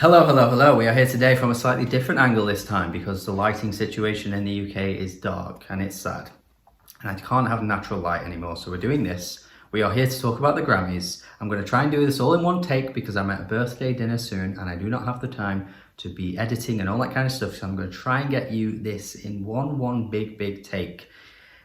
Hello, hello, hello. We are here today from a slightly different angle this time because the lighting situation in the UK is dark and it's sad. And I can't have natural light anymore, so we're doing this. We are here to talk about the Grammys. I'm going to try and do this all in one take because I'm at a birthday dinner soon and I do not have the time to be editing and all that kind of stuff. So I'm going to try and get you this in one big take.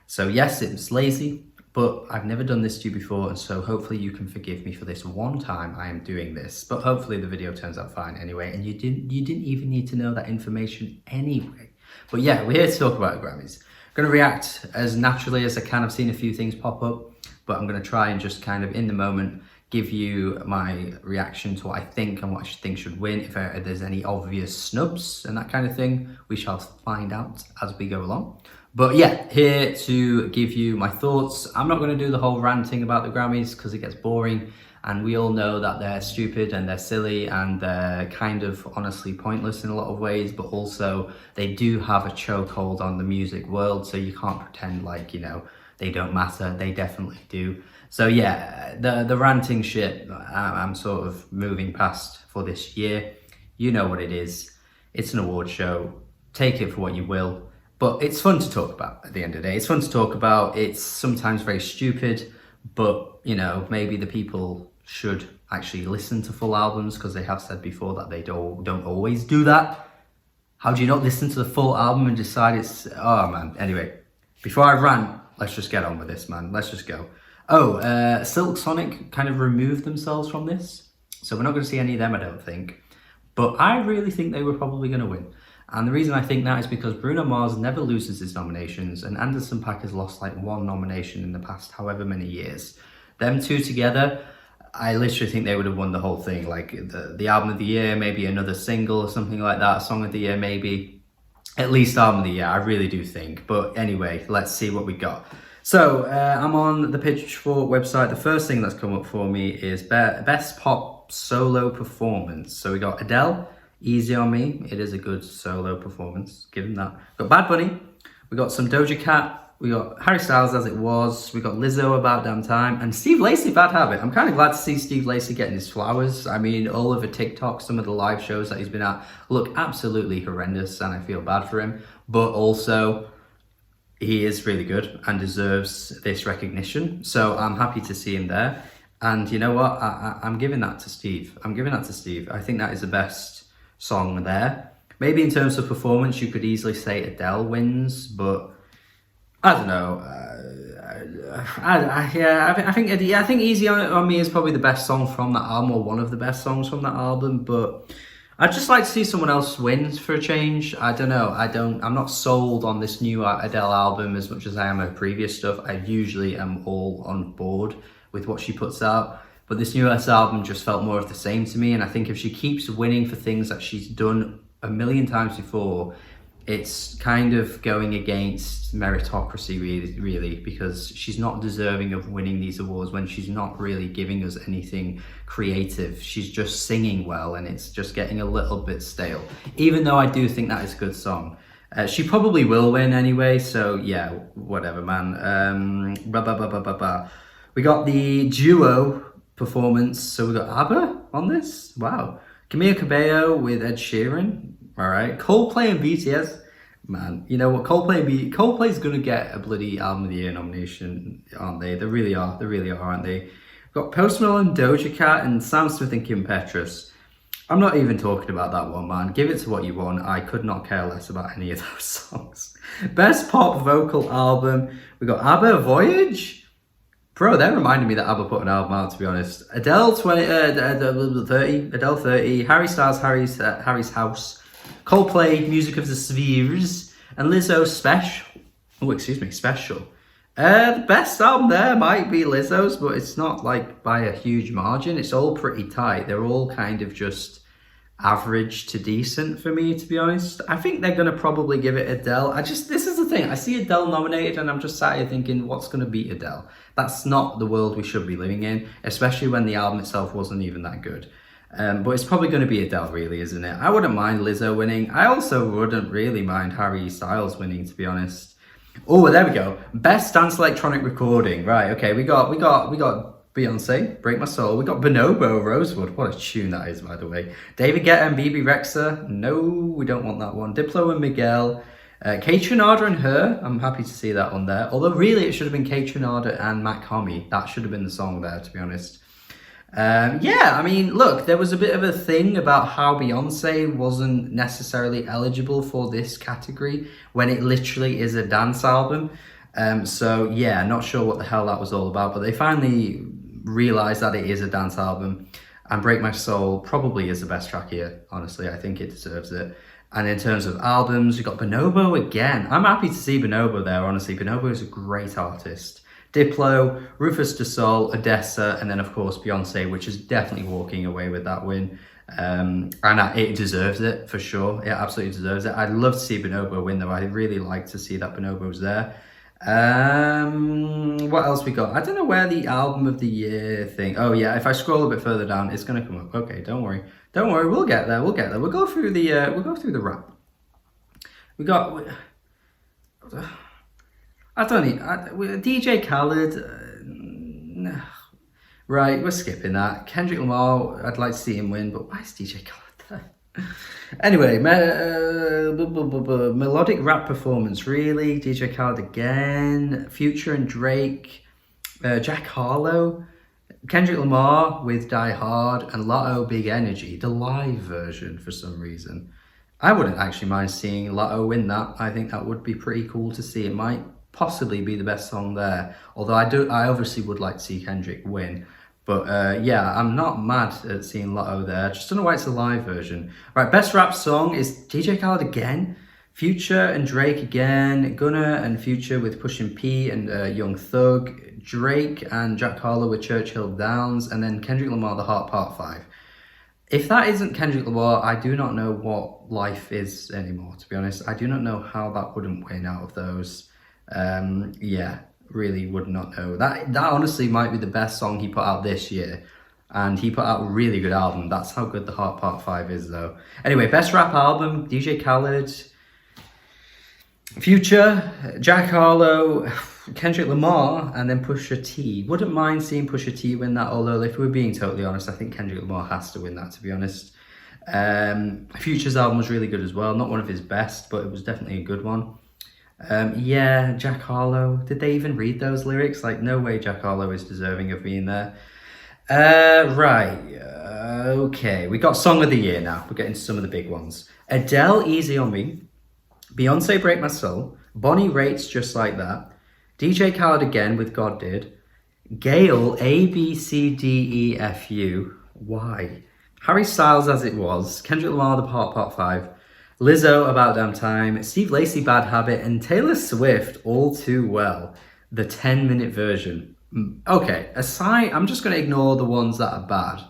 So yes, it's lazy, but I've never done this to you before, and so hopefully you can forgive me for this one time I am doing this. But hopefully the video turns out fine anyway, and you didn't even need to know that information anyway. But yeah, we're here to talk about the Grammys. I'm going to react as naturally as I can. I've seen a few things pop up, but I'm going to try and just kind of in the moment give you my reaction to what I think and what I think should win. If there's any obvious snubs and that kind of thing, we shall find out as we go along. But yeah, here to give you my thoughts. I'm not going to do the whole ranting about the Grammys because it gets boring, and we all know that they're stupid and they're silly and they're kind of honestly pointless in a lot of ways, but also they do have a chokehold on the music world, so you can't pretend like, you know, they don't matter. They definitely do. So yeah, the ranting shit I'm sort of moving past for this year. You know what it is. It's an award show. Take it for what you will. But it's fun to talk about at the end of the day. It's fun to talk about. It's sometimes very stupid, but, you know, maybe the people should actually listen to full albums because they have said before that they don't always do that. How do you not listen to the full album and decide it's... Oh, man. Anyway, before I rant, let's just get on with this, man. Let's just go. Oh, Silk Sonic kind of removed themselves from this. So we're not going to see any of them, I don't think. But I really think they were probably going to win. And the reason I think that is because Bruno Mars never loses his nominations, and Anderson .Paak has lost like one nomination in the past however many years. Them two together, I literally think they would have won the whole thing. Like the album of the year, maybe another single or something like that, song of the year maybe, at least album of the year, I really do think. But anyway, let's see what we got. So I'm on the Pitchfork website. The first thing that's come up for me is Best Pop Solo Performance. So we got Adele, Easy on Me. It is a good solo performance, give him that. Got Bad Bunny, we got some Doja Cat, we got Harry Styles, As It Was, we got Lizzo, About Damn Time, and Steve Lacy, Bad Habit. I'm kind of glad to see Steve Lacy getting his flowers. I mean, all over TikTok, some of the live shows that he's been at look absolutely horrendous, and I feel bad for him. But also, he is really good and deserves this recognition. So I'm happy to see him there. And you know what? I'm giving that to Steve. I'm giving that to Steve. I think that is the best song there. Maybe in terms of performance, you could easily say Adele wins, but I don't know. I think Easy on Me is probably the best song from that album, or one of the best songs from that album. But I'd just like to see someone else win for a change. I don't know. I'm not sold on this new Adele album as much as I am her previous stuff. I usually am all on board with what she puts out. But this newest album just felt more of the same to me. And I think if she keeps winning for things that she's done a million times before, it's kind of going against meritocracy, really, because she's not deserving of winning these awards when she's not really giving us anything creative. She's just singing well, and it's just getting a little bit stale. Even though I do think that is a good song. She probably will win anyway, so yeah, whatever, man. We got the duo performance. So we got ABBA on this. Wow. Camila Cabello with Ed Sheeran. All right. Coldplay and BTS. Man, you know what? Coldplay's gonna get a bloody album of the year nomination, aren't they? They really are, aren't they? We've got Post Malone, Doja Cat, and Sam Smith and Kim Petras. I'm not even talking about that one, man. Give it to what you want. I could not care less about any of those songs. Best Pop Vocal Album. We got ABBA, Voyage. Bro, that reminded me that ABBA put an album out, to be honest. Adele 30, Harry Styles, Harry's House, Coldplay, Music of the Spheres, and Lizzo, Special. The best album there might be Lizzo's, but it's not like by a huge margin. It's all pretty tight. They're all kind of just average to decent for me, to be honest. I think they're going to probably give it Adele. This is the thing. I see Adele nominated and I'm just sat here thinking, what's going to beat Adele? That's not the world we should be living in, especially when the album itself wasn't even that good. But it's probably going to be Adele, really, isn't it? I wouldn't mind Lizzo winning. I also wouldn't really mind Harry Styles winning, to be honest. Oh, there we go. Best dance electronic recording. Right, okay, we got Beyonce, Break My Soul. We got Bonobo, Rosewood. What a tune that is, by the way. David Guetta and BB Rexa. No, we don't want that one. Diplo and Miguel. Kate Trinada and Her. I'm happy to see that on there. Although really it should have been Kate Trinada and Matt Comey. That should have been the song there, to be honest. Yeah, I mean, look, there was a bit of a thing about how Beyonce wasn't necessarily eligible for this category when it literally is a dance album. So yeah, not sure what the hell that was all about, but they finally realized that it is a dance album, and Break My Soul probably is the best track here. Honestly, I think it deserves it. And in terms of albums, you got Bonobo again. I'm happy to see Bonobo there, honestly. Bonobo is a great artist. Diplo, Rufus Du Sol, Odessa, and then of course Beyonce, which is definitely walking away with that win. And it deserves it for sure. It absolutely deserves it. I'd love to see Bonobo win though. I'd really like to see that Bonobo's there. What else we got? I don't know where the album of the year thing. Oh yeah, if I scroll a bit further down, it's gonna come up. Okay, don't worry, we'll get there. We'll go through the rap. We got. I don't need DJ Khaled. No. Right, we're skipping that. Kendrick Lamar, I'd like to see him win, but why is DJ Khaled there? Anyway, melodic rap performance, really. DJ Khaled again. Future and Drake. Jack Harlow. Kendrick Lamar with Die Hard, and Lotto Big Energy, the live version for some reason. I wouldn't actually mind seeing Lotto win that. I think that would be pretty cool to see. It might possibly be the best song there. Although I obviously would like to see Kendrick win. But yeah, I'm not mad at seeing Lotto there. Just don't know why it's a live version. Right, best rap song is DJ Khaled again. Future and Drake again. Gunna and Future with Pushin P and Young Thug. Drake and Jack Harlow with Churchill Downs. And then Kendrick Lamar, The Heart Part 5. If that isn't Kendrick Lamar, I do not know what life is anymore, to be honest. I do not know how that wouldn't win out of those. Yeah, really would not know. That honestly might be the best song he put out this year. And he put out a really good album. That's how good The Heart Part 5 is, though. Anyway, best rap album, DJ Khaled, Future, Jack Harlow, Kendrick Lamar, and then Pusha T. Wouldn't mind seeing Pusha T win that, although if we're being totally honest, I think Kendrick Lamar has to win that, to be honest. Future's album was really good as well. Not one of his best, but it was definitely a good one. Yeah, Jack Harlow. Did they even read those lyrics? Like, no way Jack Harlow is deserving of being there. Right. Okay, we got Song of the Year now. We're getting some of the big ones. Adele, Easy on Me. Beyonce, Break My Soul. Bonnie Raitt's Just Like That. DJ Khaled again with God Did. Gale, ABCDEFU. Why? Harry Styles, As It Was. Kendrick Lamar, The Heart Part 5. Lizzo, About Damn Time. Steve Lacy, Bad Habit. And Taylor Swift, All Too Well. The 10-minute version. Okay, aside, I'm just going to ignore the ones that are bad.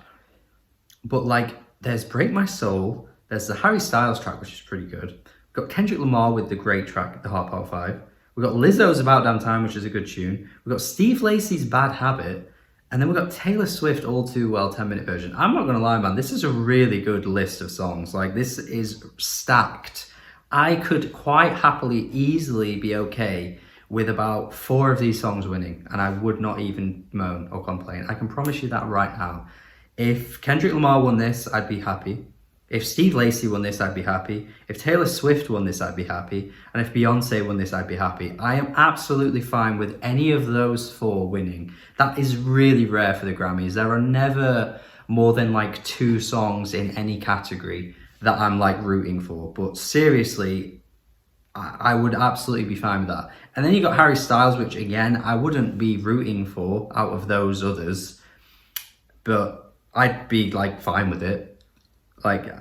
But like, there's Break My Soul. There's the Harry Styles track, which is pretty good. We've got Kendrick Lamar with the great track, The Heart Part 5. We've got Lizzo's About Damn Time, which is a good tune. We've got Steve Lacy's Bad Habit. And then we've got Taylor Swift, All Too Well, 10-minute version. I'm not going to lie, man. This is a really good list of songs. Like, this is stacked. I could quite happily, easily be okay with about 4 of these songs winning. And I would not even moan or complain. I can promise you that right now. If Kendrick Lamar won this, I'd be happy. If Steve Lacy won this, I'd be happy. If Taylor Swift won this, I'd be happy. And if Beyonce won this, I'd be happy. I am absolutely fine with any of those 4 winning. That is really rare for the Grammys. There are never more than like 2 songs in any category that I'm like rooting for. But seriously, I would absolutely be fine with that. And then you got Harry Styles, which again, I wouldn't be rooting for out of those others. But I'd be like fine with it. Like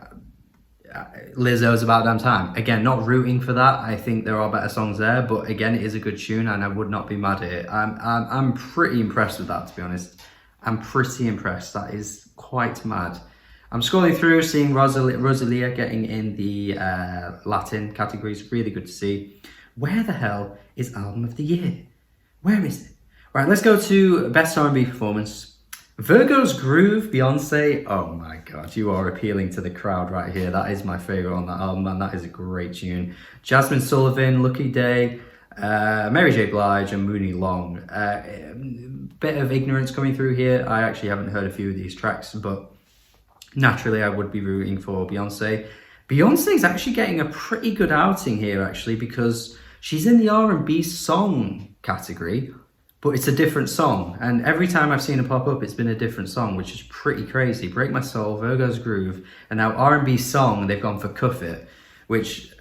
Lizzo's About Damn Time. Again, not rooting for that. I think there are better songs there, but again, it is a good tune and I would not be mad at it. I'm pretty impressed with that, to be honest. I'm pretty impressed. That is quite mad. I'm scrolling through, seeing Rosalia getting in the Latin categories. Really good to see. Where the hell is Album of the Year? Where is it? Right, let's go to Best R&B Performance. Virgo's Groove, Beyonce. Oh my god, you are appealing to the crowd right here. That is my favorite on that album, and that is a great tune. Jasmine Sullivan, Lucky Day. Mary J. Blige and Mooney Long. Bit of ignorance coming through here. I actually haven't heard a few of these tracks, but naturally I would be rooting for Beyonce. Beyonce's actually getting a pretty good outing here, actually, because she's in the R&B song category, but it's a different song. And every time I've seen her pop up, it's been a different song, which is pretty crazy. Break My Soul, Virgo's Groove, and now R&B song, they've gone for Cuff It, which...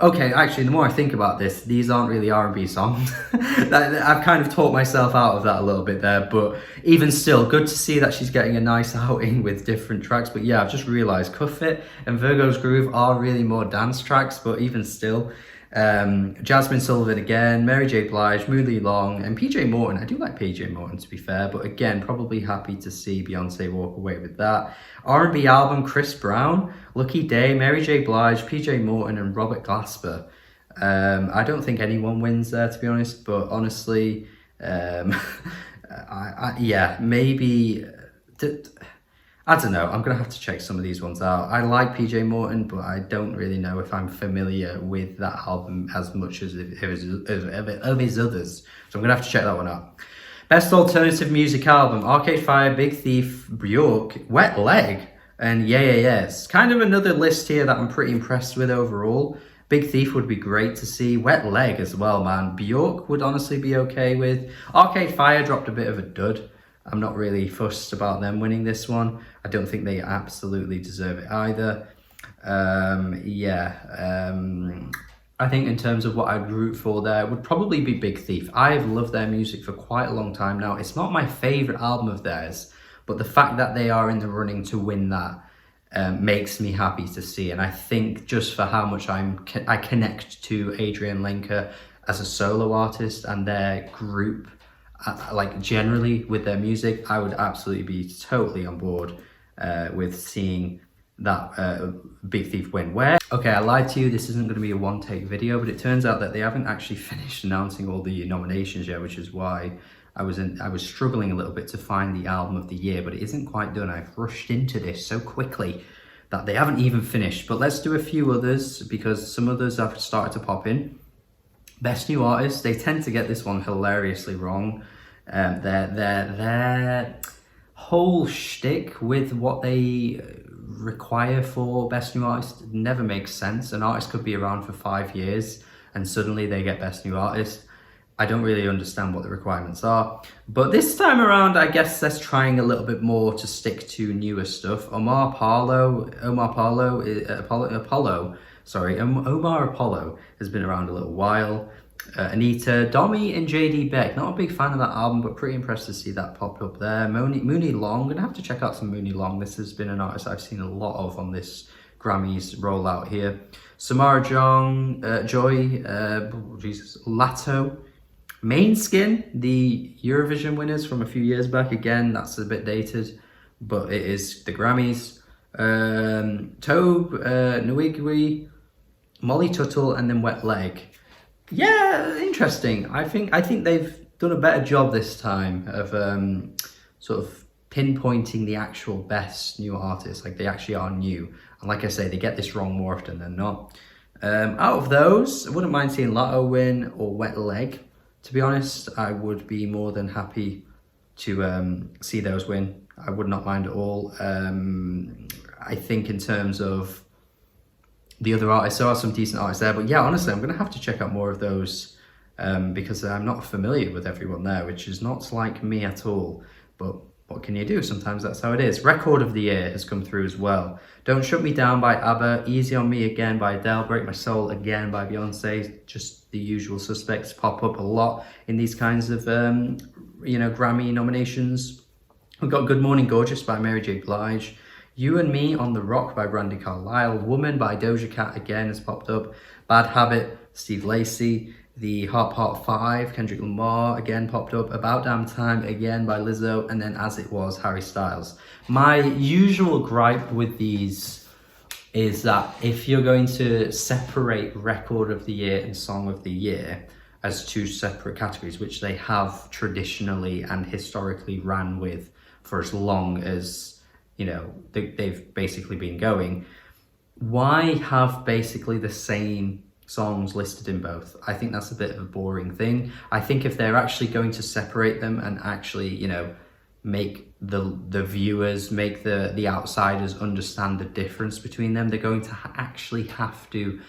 Okay, actually, the more I think about this, these aren't really R&B songs. I've kind of talked myself out of that a little bit there, but even still, good to see that she's getting a nice outing with different tracks. But yeah, I've just realised Cuff It and Virgo's Groove are really more dance tracks, but even still, Jasmine Sullivan again, Mary J. Blige, Mooney Long, and PJ Morton. I do like PJ Morton, to be fair, but again, probably happy to see Beyonce walk away with that. R&B album, Chris Brown, Lucky Day, Mary J. Blige, PJ Morton, and Robert Glasper. I don't think anyone wins there, to be honest, but honestly, yeah, maybe... I don't know, I'm going to have to check some of these ones out. I like PJ Morton, but I don't really know if I'm familiar with that album as much as of his others. So I'm going to have to check that one out. Best Alternative Music Album, Arcade Fire, Big Thief, Bjork, Wet Leg, and Yeah Yeah Yeahs. Kind of another list here that I'm pretty impressed with overall. Big Thief would be great to see. Wet Leg as well, man. Bjork would honestly be okay with. Arcade Fire dropped a bit of a dud. I'm not really fussed about them winning this one. I don't think they absolutely deserve it either. I think in terms of what I'd root for there, would probably be Big Thief. I've loved their music for quite a long time now. It's not my favourite album of theirs, but the fact that they are in the running to win that makes me happy to see. And I think just for how much I connect to Adrian Lenker as a solo artist and their group, like generally with their music, I would absolutely be totally on board with seeing that Big Thief win. Okay, I lied to you, this isn't going to be a one-take video, but it turns out that they haven't actually finished announcing all the nominations yet, which is why I was struggling a little bit to find the album of the year, but it isn't quite done. I've rushed into this so quickly that they haven't even finished. But let's do a few others, because some others have started to pop in. Best New Artist, they tend to get this one hilariously wrong. Their whole shtick with what they require for Best New Artist never makes sense. An artist could be around for 5 years and suddenly they get Best New Artist. I don't really understand what the requirements are. But this time around, I guess they're trying a little bit more to stick to newer stuff. Omar Apollo has been around a little while. Anita, Domi, and JD Beck. Not a big fan of that album, but pretty impressed to see that pop up there. Mooney Long, I'm gonna have to check out some Mooney Long. This has been an artist I've seen a lot of on this Grammys rollout here. Samara Joy, Lato, Mainskin, the Eurovision winners from a few years back. Again, that's a bit dated, but it is the Grammys. Tobe, Nwigwe, Molly Tuttle, and then Wet Leg. Yeah, interesting. I think they've done a better job this time of sort of pinpointing the actual best new artists. Like, they actually are new. And like I say, they get this wrong more often than not. Out of those, I wouldn't mind seeing Lato win or Wet Leg. To be honest, I would be more than happy to see those win. I would not mind at all. I think in terms of the other artists, there are some decent artists there, but yeah, honestly, I'm going to have to check out more of those because I'm not familiar with everyone there, which is not like me at all. But what can you do? Sometimes that's how it is. Record of the Year has come through as well. Don't Shut Me Down by ABBA, Easy on Me again by Adele, Break My Soul again by Beyonce. Just the usual suspects pop up a lot in these kinds of Grammy nominations. We've got Good Morning Gorgeous by Mary J. Blige. You and Me on the Rock by Brandi Carlile. Woman by Doja Cat again has popped up. Bad Habit, Steve Lacy. The Heart Part 5, Kendrick Lamar again popped up. About Damn Time again by Lizzo. And then As It Was, Harry Styles. My usual gripe with these is that if you're going to separate Record of the Year and Song of the Year as two separate categories, which they have traditionally and historically ran with for as long as they've basically been going, why have basically the same songs listed in both. I think that's a bit of a boring thing. I think if they're actually going to separate them and actually, you know, make the viewers, make the outsiders understand the difference between them, they're going to actually have to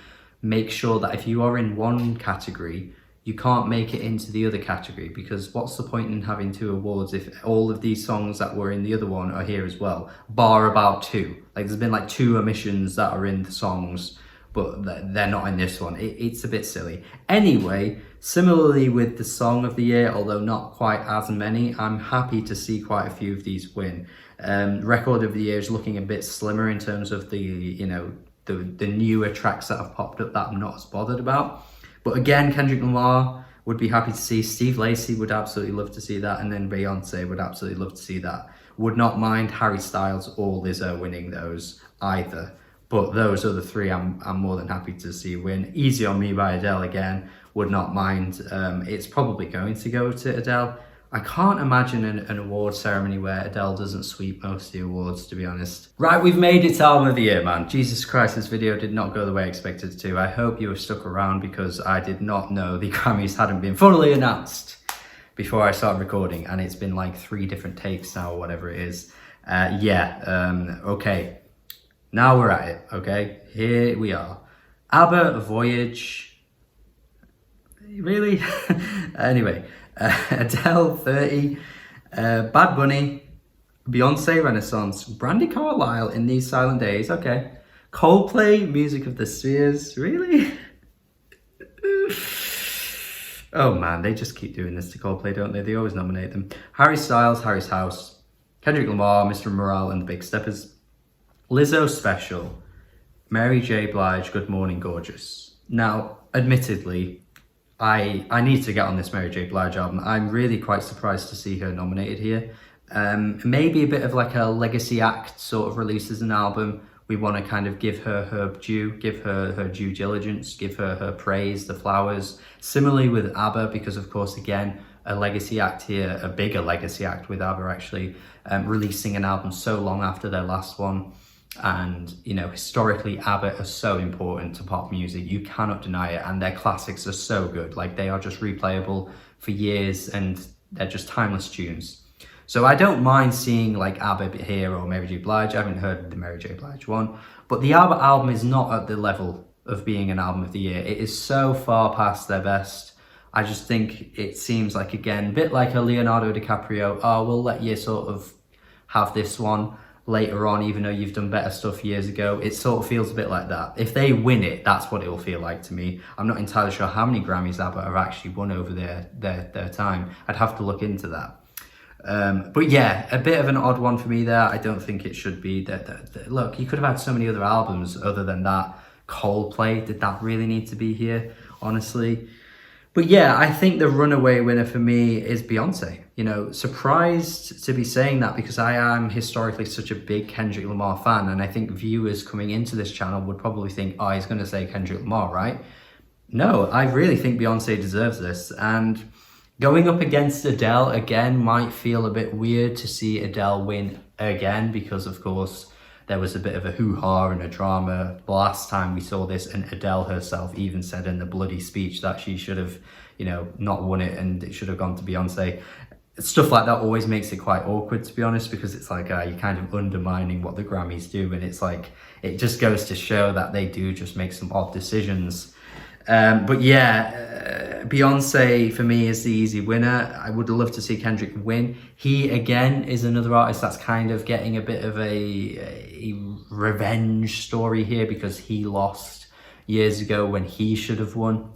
make sure that if you are in one category, you can't make it into the other category, because what's the point in having two awards if all of these songs that were in the other one are here as well, bar about two. Like, there's been like 2 omissions that are in the songs, but they're not in this one. It's a bit silly. Anyway, similarly with the Song of the Year, although not quite as many, I'm happy to see quite a few of these win. Record of the Year is looking a bit slimmer in terms of the, you know, the newer tracks that have popped up that I'm not as bothered about. But again, Kendrick Lamar would be happy to see. Steve Lacy would absolutely love to see that. And then Beyonce would absolutely love to see that. Would not mind Harry Styles or Lizzo winning those either. But those are the 3 I'm more than happy to see win. Easy on Me by Adele again, would not mind. It's probably going to go to Adele. I can't imagine an award ceremony where Adele doesn't sweep most of the awards, to be honest. Right, we've made it to Album of the Year, man. Jesus Christ, this video did not go the way I expected it to. I hope you were stuck around because I did not know the Grammys hadn't been fully announced before I started recording, and it's been like 3 different takes now or whatever it is. Okay. Now we're at it, okay? Here we are. ABBA, Voyage. Really? Anyway, Adele, 30. Bad Bunny, Beyonce, Renaissance. Brandy Carlisle, In These Silent Days. Okay. Coldplay, Music of the Spheres. Really? Oh man, they just keep doing this to Coldplay, don't they? They always nominate them. Harry Styles, Harry's House. Kendrick Lamar, Mr. Morale and the Big Steppers. Lizzo Special, Mary J. Blige, Good Morning Gorgeous. Now, admittedly, I need to get on this Mary J. Blige album. I'm really quite surprised to see her nominated here. Maybe a bit of like a legacy act sort of releases an album. We want to kind of give her due, give her due diligence, give her praise, the flowers. Similarly with ABBA, because of course, again, a legacy act here, a bigger legacy act with ABBA actually, releasing an album so long after their last one. And, you know, historically, ABBA are so important to pop music. You cannot deny it. And their classics are so good. Like, they are just replayable for years and they're just timeless tunes. So I don't mind seeing like ABBA here or Mary J. Blige. I haven't heard the Mary J. Blige one. But the ABBA album is not at the level of being an album of the year. It is so far past their best. I just think it seems like, again, a bit like a Leonardo DiCaprio. Oh, we'll let you sort of have this one later on, even though you've done better stuff years ago. It sort of feels a bit like that. If they win it, that's what it will feel like to me. I'm not entirely sure how many Grammys ABBA have actually won over their time. I'd have to look into that. But yeah, a bit of an odd one for me there. I don't think it should be. Look, you could have had so many other albums other than that. Coldplay, did that really need to be here, honestly? But yeah, I think the runaway winner for me is Beyonce. You know, surprised to be saying that because I am historically such a big Kendrick Lamar fan, and I think viewers coming into this channel would probably think, oh, he's going to say Kendrick Lamar, right? No, I really think Beyonce deserves this. And going up against Adele again might feel a bit weird to see Adele win again because, of course, there was a bit of a hoo-ha and a drama the last time we saw this, and Adele herself even said in the bloody speech that she should have, you know, not won it and it should have gone to Beyonce. Stuff like that always makes it quite awkward, to be honest, because it's like you're kind of undermining what the Grammys do, and it's like, it just goes to show that they do just make some odd decisions. But yeah, Beyonce for me is the easy winner. I would love to see Kendrick win. He again is another artist that's kind of getting a bit of a revenge story here because he lost years ago when he should have won.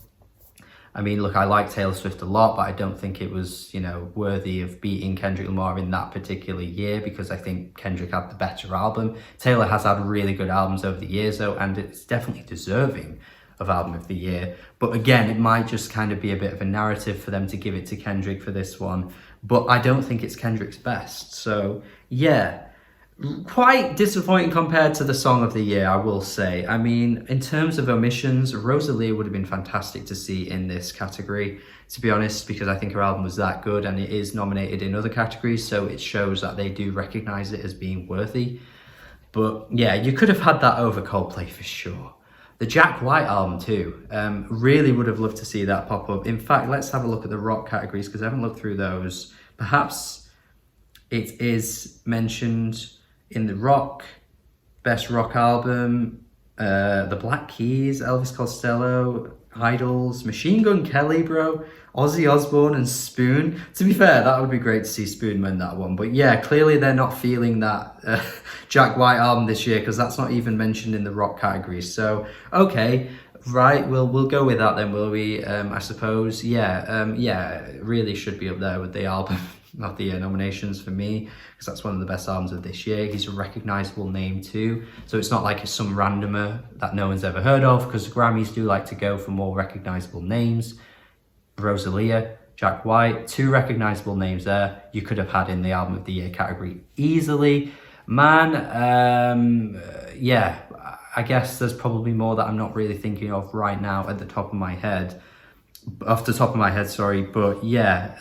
I mean, look, I like Taylor Swift a lot, but I don't think it was, you know, worthy of beating Kendrick Lamar in that particular year because I think Kendrick had the better album. Taylor has had really good albums over the years though, and it's definitely deserving of Album of the Year. But again, it might just kind of be a bit of a narrative for them to give it to Kendrick for this one. But I don't think it's Kendrick's best. So yeah, quite disappointing compared to the Song of the Year, I will say. I mean, in terms of omissions, Rosalia would have been fantastic to see in this category, to be honest, because I think her album was that good and it is nominated in other categories. So it shows that they do recognize it as being worthy. But yeah, you could have had that over Coldplay for sure. The Jack White album too. Really would have loved to see that pop up. In fact, let's have a look at the rock categories because I haven't looked through those. Perhaps it is mentioned in the rock, best rock album, the Black Keys, Elvis Costello, Idols, Machine Gun Kelly, bro, Ozzy Osbourne and Spoon. To be fair, that would be great to see Spoon win that one. But yeah, clearly they're not feeling that Jack White album this year because that's not even mentioned in the rock category. So, okay, right, we'll go with that then, will we? I suppose, yeah, it really should be up there with the album of the year nominations for me because that's one of the best albums of this year. He's a recognisable name too, so it's not like it's some randomer that no one's ever heard of because the Grammys do like to go for more recognisable names. Rosalia, Jack White, 2 recognisable names there you could have had in the album of the year category easily. Man, yeah, I guess there's probably more that I'm not really thinking of right now off the top of my head, sorry, but yeah,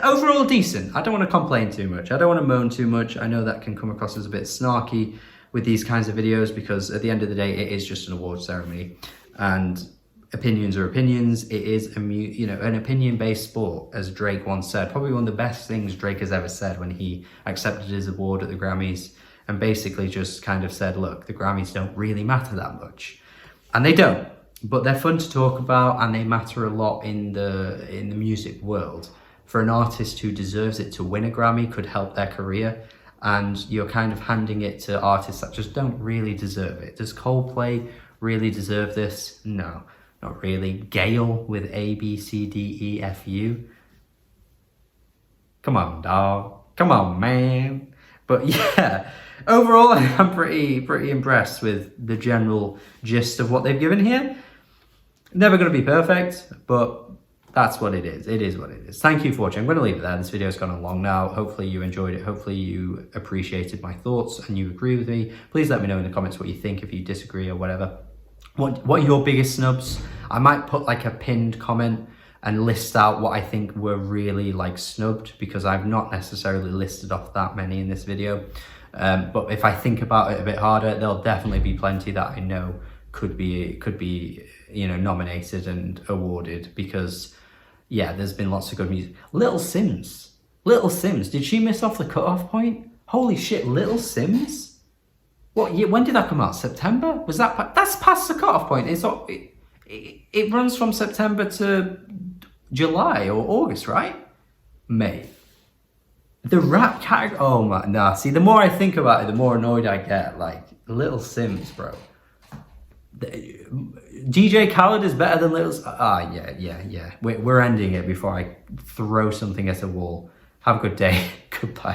overall decent. I don't want to complain too much. I don't want to moan too much. I know that can come across as a bit snarky with these kinds of videos because at the end of the day, it is just an award ceremony and opinions are opinions. It is an opinion-based sport, as Drake once said. Probably one of the best things Drake has ever said when he accepted his award at the Grammys and basically just kind of said, look, the Grammys don't really matter that much. And they don't. But they're fun to talk about and they matter a lot in the music world. For an artist who deserves it to win a Grammy could help their career, and you're kind of handing it to artists that just don't really deserve it. Does Coldplay really deserve this? No, not really. Gale with ABCDEFU. Come on, dog. Come on, man. But yeah, overall, I'm pretty impressed with the general gist of what they've given here. Never going to be perfect, but that's what it is. It is what it is. Thank you for watching. I'm going to leave it there. This video's gone on long now. Hopefully you enjoyed it. Hopefully you appreciated my thoughts and you agree with me. Please let me know in the comments what you think, if you disagree or whatever. What are your biggest snubs? I might put like a pinned comment and list out what I think were really like snubbed because I've not necessarily listed off that many in this video. But if I think about it a bit harder, there'll definitely be plenty that I know could be nominated and awarded because yeah, there's been lots of good music. Little Sims, did she miss off the cutoff point? Holy shit, Little Sims? What year? When did that come out? September? That's past the cutoff point? It runs from September to July or August, right? May. The rap category, oh my, nah, see, the more I think about it, the more annoyed I get. Like, Little Sims, bro. DJ Khaled is better than Little... yeah. We're ending it before I throw something at a wall. Have a good day. Goodbye.